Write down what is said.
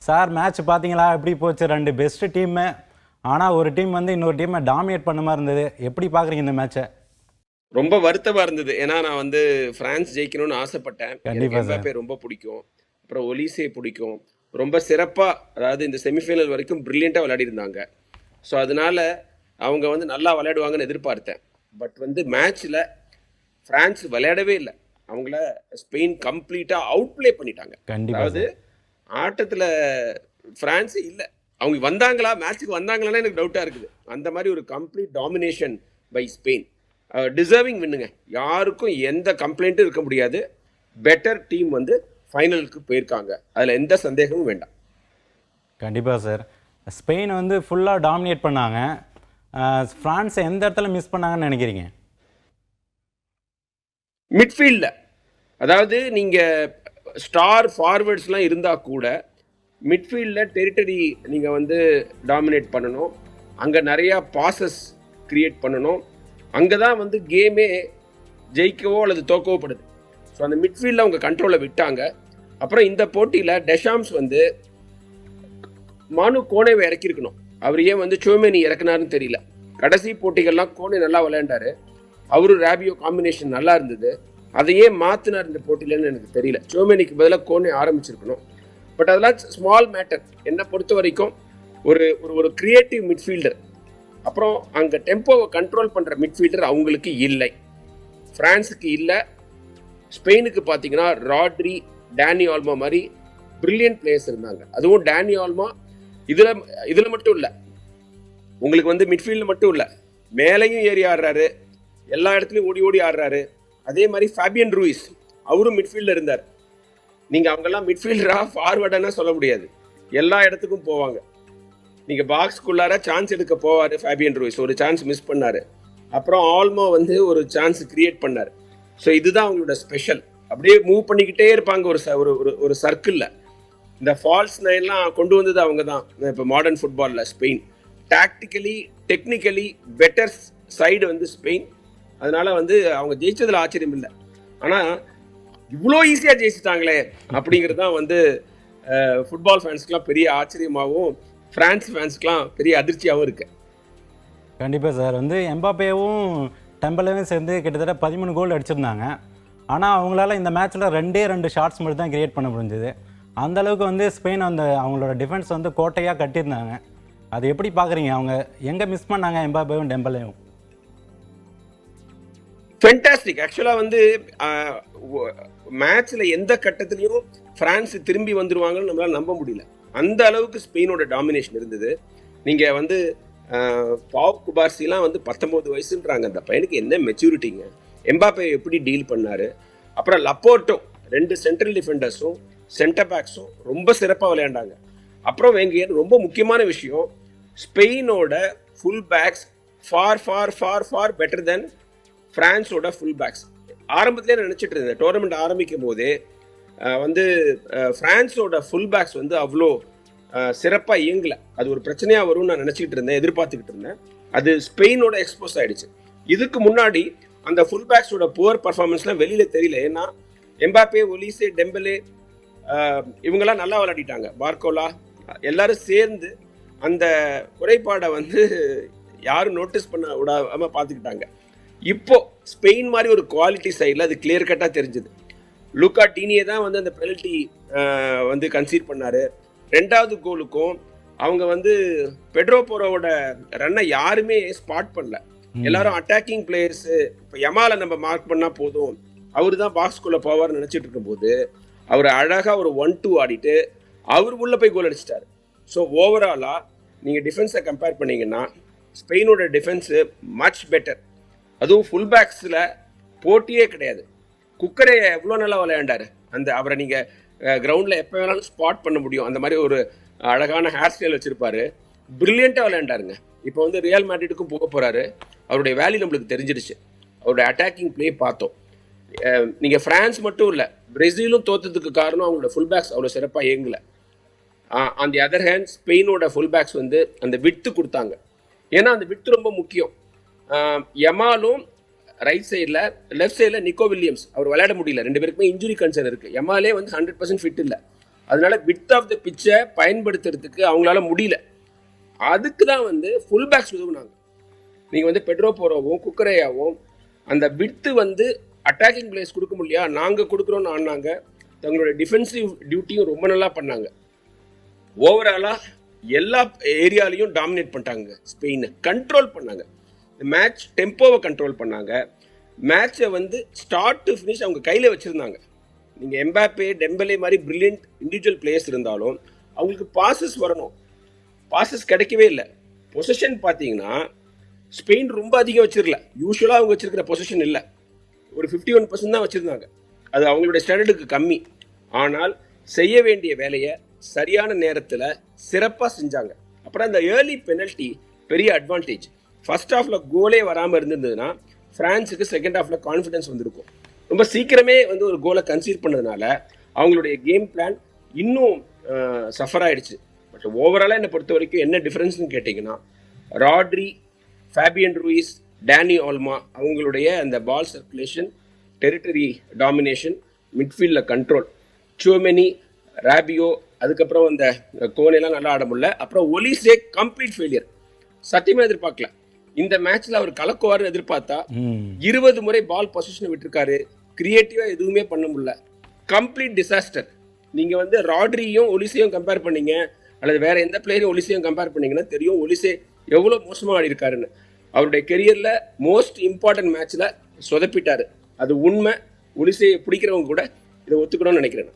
Sir match பார்த்தீங்களா எப்படி போச்சு? ரெண்டு பெஸ்ட் டீமு. ஆனால் ஒரு டீம் வந்து இன்னொரு டீமை டாமினேட் பண்ண மாதிரி இருந்தது. எப்படி பார்க்குறீங்க இந்த மேட்சை? ரொம்ப வருத்தமா இருந்தது. ஏன்னா நான் வந்து பிரான்ஸ் ஜெயிக்கணும்னு ஆசைப்பட்டேன். எனக்கு கண்டிப்பாக சார். எம்பாப்பே ரொம்ப பிடிக்கும். அப்புறம் ஒலிசே பிடிக்கும். ரொம்ப சிறப்பா, அதாவது இந்த செமிஃபைனல் வரைக்கும் பிரில்லியண்டா விளையாடி இருந்தாங்க. ஸோ அதனால அவங்க வந்து நல்லா விளையாடுவாங்கன்னு எதிர்பார்த்தேன். பட் வந்து மேட்ச்ல பிரான்ஸ் விளையாடவே இல்லை. அவங்கள ஸ்பெயின் கம்ப்ளீட்டா அவுட் பிளே பண்ணிட்டாங்க. கண்டிப்பாக அதாவது சார். ஆட்டத்துல பிரான்ஸே இல்லை. அவங்க வந்தாங்களா, மேட்ச்சுக்கு வந்தாங்களான்னு எனக்கு டவுட்டா இருக்குது. அந்த மாதிரி ஒரு complete domination by Spain. Deserving வின்னுங்க. யாருக்கும் எந்த கம்ப்ளைண்ட்டும் இருக்க முடியாது. பெட்டர் டீம் வந்து ஃபைனலுக்கு போயிருக்காங்க. அதில் எந்த சந்தேகமும் வேண்டாம். கண்டிப்பாக சார். ஸ்பெயின் வந்து ஃபுல்லாக டாமினேட் பண்ணாங்க. ஃப்ரான்ஸை எந்த இடத்துல மிஸ் பண்ணாங்கன்னு நினைக்கிறீங்க? மிட்ஃபீல்டில், அதாவது நீங்கள் ஸ்டார் ஃபார்வர்ட்ஸ்லாம் இருந்தால் கூட மிட்ஃபீல்டில் டெரிட்டரி நீங்கள் வந்து டாமினேட் பண்ணணும். அங்கே நிறையா பாசஸ் கிரியேட் பண்ணணும். அங்கே தான் வந்து கேமே ஜெயிக்கவோ அல்லது தோக்கவோ படுது. ஸோ அந்த மிட்ஃபீல்டில் அவங்க கண்ட்ரோலை விட்டாங்க. அப்புறம் இந்த போட்டியில் டெஷாம்ஸ் வந்து மானு கோனேவை இறக்கியிருக்கணும். அவர் ஏன் வந்து சோமேனி இறக்குனாருன்னு தெரியல. கடைசி போட்டிகள்லாம் கோனே நல்லா விளையாண்டாரு. அவரும் ரேபியோ காம்பினேஷன் நல்லா இருந்தது. அதையே மாற்றினார் இந்த போட்டியிலன்னு எனக்கு தெரியல. சோமேனிக்கு பதிலாக கோனே ஆரம்பிச்சிருக்கணும். பட் அதெல்லாம் ஸ்மால் மேட்டர். என்னை பொறுத்த வரைக்கும் ஒரு ஒரு கிரியேட்டிவ் மிட்ஃபீல்டர், அப்புறம் அங்கே டெம்போவை கண்ட்ரோல் பண்ணுற மிட்ஃபீல்டர் அவங்களுக்கு இல்லை. ஃப்ரான்ஸுக்கு இல்லை. ஸ்பெயினுக்கு பார்த்தீங்கன்னா ராட்ரி, டேனி ஆல்மா மாதிரி பிரில்லியன்ட் பிளேயர்ஸ் இருந்தாங்க. அதுவும் டேனி ஆல்மா இதில் மட்டும் இல்லை, உங்களுக்கு வந்து மிட்ஃபீல்டு மட்டும் இல்லை, மேலேயும் ஏறி ஆடுறாரு, எல்லா இடத்துலையும் ஓடி ஓடி ஆடுறாரு. அதே மாதிரி ஃபேபியன் ரூயிஸ், அவரும் மிட்ஃபீல்டில் இருந்தார். நீங்கள் அவங்கெல்லாம் மிட்ஃபீல்டராக ஃபார்வர்டானா சொல்ல முடியாது. எல்லா இடத்துக்கும் போவாங்க. நீங்கள் பாக்ஸ்குள்ளார சான்ஸ் எடுக்க போவார். ஃபேபியன் ரூயிஸ் ஒரு சான்ஸ் மிஸ் பண்ணார். அப்புறம் ஆல்மோ வந்து ஒரு சான்ஸ் கிரியேட் பண்ணார். ஸோ இதுதான் அவங்களோட ஸ்பெஷல். அப்படியே மூவ் பண்ணிக்கிட்டே இருப்பாங்க ஒரு சர்க்கிளில். இந்த ஃபால்ஸ் நைன்லாம் கொண்டு வந்தது அவங்க தான். இப்போ மாடர்ன் ஃபுட்பாலில் Spain tactically technically better side வந்து ஸ்பெயின். அதனால வந்து அவங்க ஜெயிச்சதில் ஆச்சரியம் இல்லை. ஆனால் இவ்வளோ ஈஸியாக ஜெயிச்சிட்டாங்களே அப்படிங்கிறது தான் வந்து ஃபுட்பால் ஃபேன்ஸ்க்குலாம் பெரிய ஆச்சரியமாகவும் ஃப்ரான்ஸ் ஃபேன்ஸ்க்குலாம் பெரிய அதிர்ச்சியாகவும் இருக்குது. கண்டிப்பாக சார். வந்து எம்பாப்பேவும் டெம்பலேவும் சேர்ந்து கிட்டத்தட்ட 13 கோல் அடிச்சிருந்தாங்க. ஆனால் அவங்களால இந்த மேட்ச்சில் 2 ஷாட்ஸ் மட்டும் தான் கிரியேட் பண்ண முடிஞ்சது. அந்தளவுக்கு வந்து ஸ்பெயின் அந்த அவங்களோட டிஃபென்ஸ் வந்து கோட்டையாக கட்டியிருந்தாங்க. அது எப்படி பார்க்குறீங்க? அவங்க எங்கே மிஸ் பண்ணாங்க எம்பாப்பேவும் டெம்பலேவும்? ஃபென்டாஸ்டிக். ஆக்சுவலாக வந்து மேட்ச்சில் எந்த கட்டத்துலையும் ஃப்ரான்ஸ் திரும்பி வந்துடுவாங்கன்னு நம்மளால் நம்ப முடியல. அந்த அளவுக்கு ஸ்பெயினோட டாமினேஷன் இருந்தது. நீங்கள் வந்து பாவ் குபார்சிலாம் வந்து 19 வயசுன்றாங்க. அந்த பையனுக்கு என்ன மெச்சூரிட்டிங்க. எம்பாப்பே எப்படி டீல் பண்ணார். அப்புறம் லப்போர்ட்டோ 2 சென்ட்ரல் டிஃபெண்டர்ஸும் சென்டர் பேக்ஸும் ரொம்ப சிறப்பாக விளையாண்டாங்க. அப்புறம் வேங்க ரொம்ப முக்கியமான விஷயம், ஸ்பெயினோட full backs far far far far better then ஃப்ரான்ஸோட ஃபுல் பேக்ஸ். ஆரம்பத்திலே நான் நினச்சிட்டு இருந்தேன், டோர்னமெண்ட் ஆரம்பிக்கும் போதே வந்து ஃப்ரான்ஸோட ஃபுல் பேக்ஸ் வந்து அவ்வளோ சிறப்பாக இயங்கலை. அது ஒரு பிரச்சனையாக வரும்னு நான் நினச்சிக்கிட்டு இருந்தேன், எதிர்பார்த்துக்கிட்டு இருந்தேன். அது ஸ்பெயினோட எக்ஸ்போஸ் ஆகிடுச்சு. இதுக்கு முன்னாடி அந்த ஃபுல் பேக்ஸோட புவர் பர்ஃபார்மன்ஸ்லாம் வெளியில் தெரியல. ஏன்னா எம்பாப்பே, ஒலிசே, டெம்பலே இவங்கெல்லாம் நல்லா விளையாடிட்டாங்க. பார்கோலா எல்லாரும் சேர்ந்து அந்த குறைபாடை வந்து யாரும் நோட்டீஸ் பண்ண விடாமல் பார்த்துக்கிட்டாங்க. இப்போ ஸ்பெயின் மாதிரி ஒரு குவாலிட்டி சைடில் அது கிளியர் கட்டாக தெரிஞ்சுது. லூக்கா டீனியே தான் வந்து அந்த பெனல்ட்டி வந்து கன்சீட் பண்ணார். 2வது கோலுக்கும் அவங்க வந்து பெட்ரோ போரோவோட ரன்னை யாருமே ஸ்பாட் பண்ணல. எல்லாரும் அட்டாக்கிங் பிளேயர்ஸு. இப்போ யமாலை நம்ம மார்க் பண்ணால் போதும், அவர் தான் பாக்ஸ்குள்ளே போவார்னு நினச்சிட்டு இருக்கும்போது அவர் அழகாக ஒரு 1-2 ஆடிட்டு அவர் உள்ளே போய் கோல் அடிச்சிட்டார். ஸோ ஓவராலாக நீங்கள் டிஃபென்ஸை கம்பேர் பண்ணிங்கன்னா ஸ்பெயினோட டிஃபென்ஸு மச் பெட்டர். அதுவும் ஃபுல் பேக்ஸில் போட்டியே கிடையாது. குக்கரே எவ்வளோ நல்லா விளையாண்டார். அந்த அவரை நீங்கள் கிரவுண்டில் எப்போ வேணாலும் ஸ்பாட் பண்ண முடியும். அந்த மாதிரி ஒரு அழகான ஹேர் ஸ்டைல் வச்சுருப்பார். பிரில்லியண்ட்டாக விளையாண்டாருங்க. இப்போ வந்து ரியல் மேட்ரிடுக்கும் போக போகிறாரு. அவருடைய வேல்யூ நம்மளுக்கு தெரிஞ்சிடுச்சு. அவருடைய அட்டாக்கிங் பிளே பார்த்தோம். நீங்கள் ஃப்ரான்ஸ் மட்டும் இல்லை, பிரேசிலும் தோற்றதுக்கு காரணம் அவங்களோட ஃபுல் பேக்ஸ் அவ்வளோ சிறப்பாக இயங்கலை. ஆன் தி அதர் ஹேண்ட் ஸ்பெயினோட ஃபுல் பேக்ஸ் வந்து அந்த விட்த்து கொடுத்தாங்க. ஏன்னா அந்த விட்த்து ரொம்ப முக்கியம். யமாலும் ரைட் சைடில், லெஃப்ட் சைடில் நிக்கோ வில்லியம்ஸ் அவர் விளையாட முடியல. 2 பேருக்குமே இன்ஜுரி கன்சர்ன் இருக்குது. யமாலே வந்து 100% ஃபிட் இல்லை. அதனால வித் ஆஃப் த பிச்சை பயன்படுத்துறதுக்கு அவங்களால முடியல. அதுக்கு தான் வந்து ஃபுல் பேக்ஸ் உதவுனாங்க. நீங்கள் வந்து பெட்ரோ போரோவும் குக்கரேயாவும் அந்த வித்து வந்து அட்டாக்கிங் பிளேஸ் கொடுக்க முடியா, நாங்கள் கொடுக்குறோன்னு ஆனாங்க. தங்களோட டிஃபென்சிவ் டியூட்டியும் ரொம்ப நல்லா பண்ணாங்க. ஓவராலாக எல்லா ஏரியாலையும் டாமினேட் பண்ணிட்டாங்க. ஸ்பெயினை கண்ட்ரோல் பண்ணாங்க. இந்த மேட்ச் டெம்போவை கண்ட்ரோல் பண்ணாங்க. மேட்சை வந்து ஸ்டார்ட் டு ஃபினிஷ் அவங்க கையில் வச்சுருந்தாங்க. நீங்கள் எம்பாப்பே டெம்பலே மாதிரி பிரில்லியன்ட் இண்டிவிஜுவல் பிளேயர்ஸ் இருந்தாலும் அவங்களுக்கு பாசஸ் வரணும். பாசஸ் கிடைக்கவே இல்லை. பொசிஷன் பார்த்தீங்கன்னா ஸ்பெயின் ரொம்ப அதிகம் வச்சிடல. யூஸ்வலாக அவங்க வச்சிருக்கிற பொசிஷன் இல்லை, ஒரு 51% தான் வச்சுருந்தாங்க. அது அவங்களுடைய ஸ்டாண்டர்டுக்கு கம்மி. ஆனால் செய்ய வேண்டிய வேலையை சரியான நேரத்தில் சிறப்பாக செஞ்சாங்க. அப்புறம் அந்த ஏர்லி பெனல்ட்டி பெரிய அட்வான்டேஜ். ஃபர்ஸ்ட் ஹாஃபில் கோலே வராமல் இருந்திருந்ததுன்னா ஃப்ரான்ஸுக்கு செகண்ட் ஹாஃபில் கான்ஃபிடன்ஸ் வந்திருக்கும். ரொம்ப சீக்கிரமே வந்து ஒரு கோலை கன்சீட் பண்ணதுனால அவங்களுடைய கேம் பிளான் இன்னும் சஃபர் ஆகிடுச்சு. பட் ஓவராலாக என்னை பொறுத்த வரைக்கும் என்ன டிஃப்ரென்ஸ்னு கேட்டிங்கன்னா, ராட்ரி, ஃபேபியன் ரூயிஸ், டேனி ஆல்மா அவங்களுடைய அந்த பால் சர்க்குலேஷன், டெரிட்டரி டாமினேஷன், மிட்ஃபீல்டில் கண்ட்ரோல், சூமெனி, ராபியோ, அதுக்கப்புறம் அந்த கோனெல்லாம் நல்லா ஆட முடியல. அப்புறம் ஒலிசே கம்ப்ளீட் ஃபெயிலியர். சத்தியமாக எதிர்பார்க்கல. இந்த மேட்ச்சில் அவர் கலக்குவார்னு எதிர்பார்த்தா 20 முறை பால் பொசிஷனை விட்டுருக்காரு. கிரியேட்டிவாக எதுவுமே பண்ண முடியல. Complete disaster. நீங்கள் வந்து ராட்ரியும் ஒலிசையும் கம்பேர் பண்ணீங்க, அல்லது வேற எந்த பிளேயரையும் ஒலிசையும் கம்பேர் பண்ணீங்கன்னா தெரியும் ஒலிசே எவ்வளோ மோசமாக ஆடி இருக்காருன்னு. அவருடைய கெரியரில் மோஸ்ட் இம்பார்ட்டன்ட் மேட்ச்சில் சொதப்பிட்டாரு. அது உண்மை. ஒலிசையை பிடிக்கிறவங்க கூட இதை ஒத்துக்கணும்னு நினைக்கிறேன்.